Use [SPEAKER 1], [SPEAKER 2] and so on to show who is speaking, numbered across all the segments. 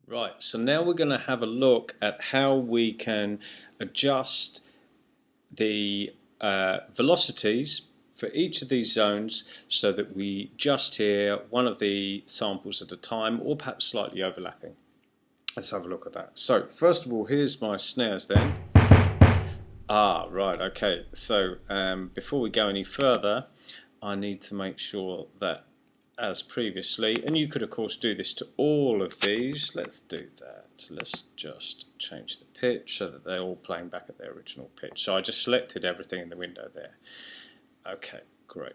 [SPEAKER 1] Right, so now we're going to have a look at how we can adjust the velocities for each of these zones so that we just hear one of the samples at a time, or perhaps slightly overlapping. Let's have a look at that. So first of all, here's my snares then. Right, okay, so before we go any further, I need to make sure that, as previously, and you could of course do this to all of these. Let's do that. Let's just change the pitch so that they're all playing back at their original pitch. So I just selected everything in the window there. Okay, great.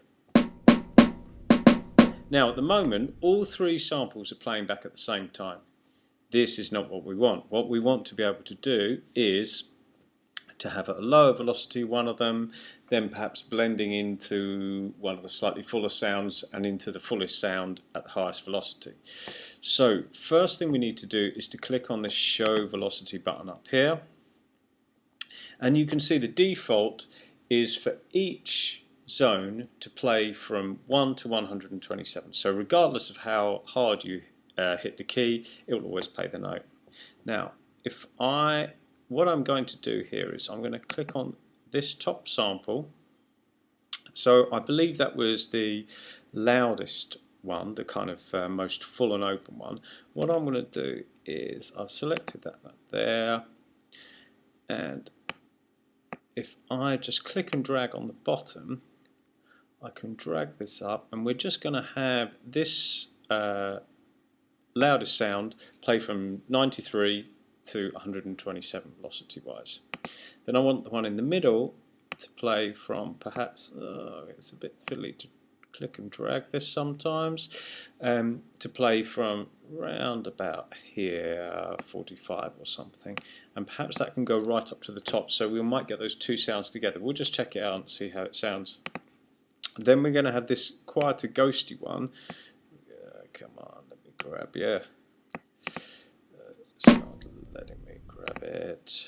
[SPEAKER 1] Now at the moment all three samples are playing back at the same time. This is not what we want. What we want to be able to do is to have a lower velocity, one of them, then perhaps blending into one of the slightly fuller sounds and into the fullest sound at the highest velocity. So first thing we need to do is to click on the show velocity button up here, and you can see the default is for each zone to play from 1 to 127. So regardless of how hard you hit the key, it will always play the note. Now what I'm going to do here is I'm going to click on this top sample. So I believe that was the loudest one, the kind of most full and open one. What I'm going to do is I've selected that there, and if I just click and drag on the bottom, I can drag this up, and we're just going to have this loudest sound play from 93 to 127 velocity wise. Then I want the one in the middle to play from perhaps, it's a bit fiddly to click and drag this sometimes, to play from round about here, 45 or something, and perhaps that can go right up to the top, so we might get those two sounds together. We'll just check it out and see how it sounds. Then we're going to have this quieter ghosty one. Come on, let me grab you. It's not letting me grab it.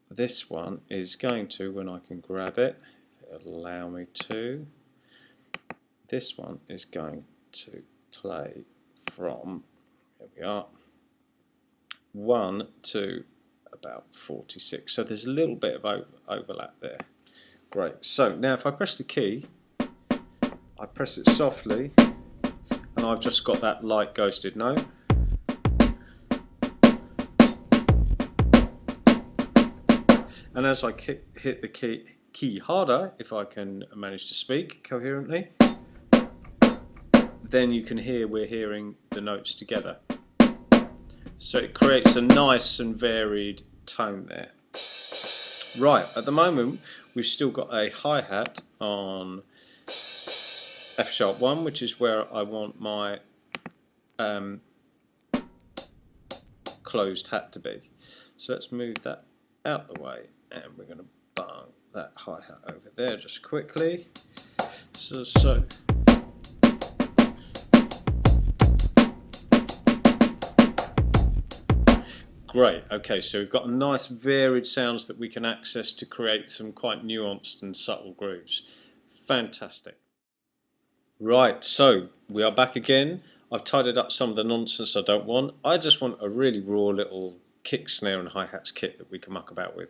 [SPEAKER 1] This one is going to, when I can grab it, if it'll allow me to, this one is going to play from, here we are, 1 to about 46. So there's a little bit of overlap there. Great. So now if I press the key, I press it softly, and I've just got that light ghosted note. And as I hit the key harder, if I can manage to speak coherently, then you can hear we're hearing the notes together. So it creates a nice and varied tone there. Right, at the moment we've still got a hi-hat on F#1, which is where I want my closed hat to be. So let's move that out the way, and we're going to bang that hi-hat over there just quickly. So great, okay, so we've got nice varied sounds that we can access to create some quite nuanced and subtle grooves. Fantastic. Right, so we are back again. I've tidied up some of the nonsense I don't want. I just want a really raw little kick, snare and hi-hats kit that we can muck about with.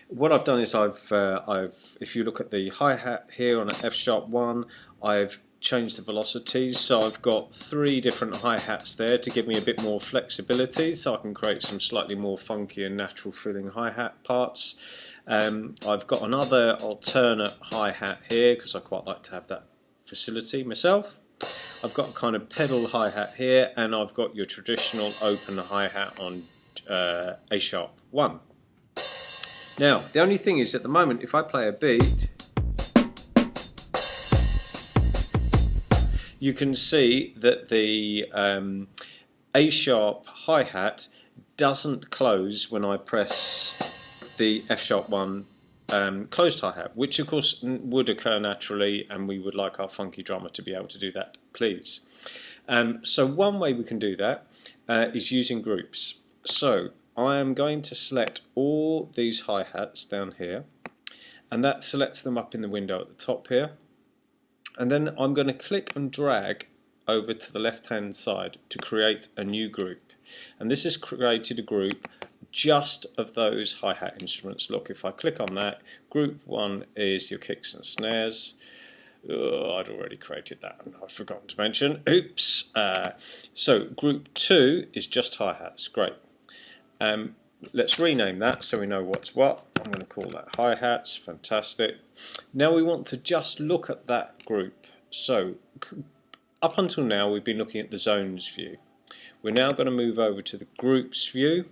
[SPEAKER 1] What I've done is if you look at the hi-hat here on an F#1, I've changed the velocities, so I've got 3 different hi-hats there to give me a bit more flexibility, so I can create some slightly more funky and natural feeling hi-hat parts. I've got another alternate hi-hat here because I quite like to have that facility myself. I've got a kind of pedal hi-hat here, and I've got your traditional open hi-hat on A#1. Now the only thing is, at the moment if I play a beat, you can see that the A# hi-hat doesn't close when I press the F#1 closed hi-hat, which of course would occur naturally, and we would like our funky drummer to be able to do that, please. So one way we can do that is using groups. So I am going to select all these hi-hats down here, and that selects them up in the window at the top here. And then I'm going to click and drag over to the left hand side to create a new group, and this has created a group just of those hi-hat instruments. Look, if I click on that, group 1 is your kicks and snares. Oh, I'd already created that and I'd forgotten to mention. Oops. So group 2 is just hi-hats. Great. Let's rename that so we know what's what. I'm going to call that hi-hats. Fantastic. Now we want to just look at that group. So up until now we've been looking at the zones view. We're now going to move over to the groups view,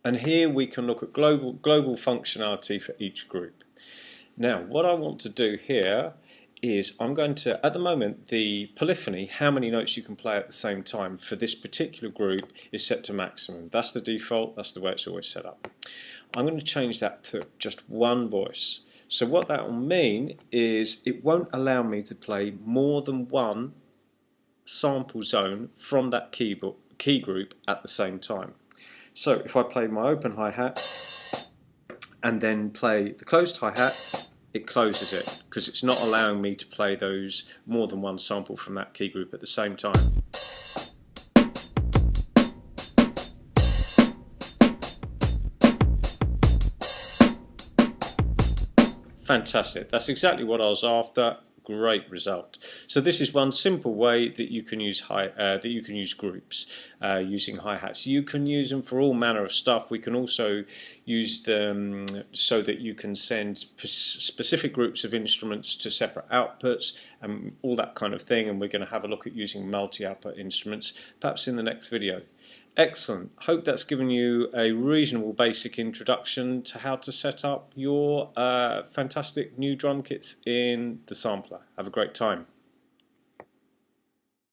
[SPEAKER 1] and here we can look at global functionality for each group. Now what I want to do here is I'm going to, at the moment, the polyphony, how many notes you can play at the same time for this particular group is set to maximum. That's the default, that's the way it's always set up. I'm going to change that to just one voice. So what that will mean is it won't allow me to play more than one sample zone from that key group at the same time. So if I play my open hi-hat and then play the closed hi-hat, it closes it because it's not allowing me to play those more than one sample from that key group at the same time. Fantastic, that's exactly what I was after. Great result. So this is one simple way that you can use groups using hi-hats. You can use them for all manner of stuff. We can also use them so that you can send specific groups of instruments to separate outputs and all that kind of thing, and we're going to have a look at using multi-output instruments perhaps in the next video. Excellent. Hope that's given you a reasonable basic introduction to how to set up your fantastic new drum kits in the sampler. Have a great time.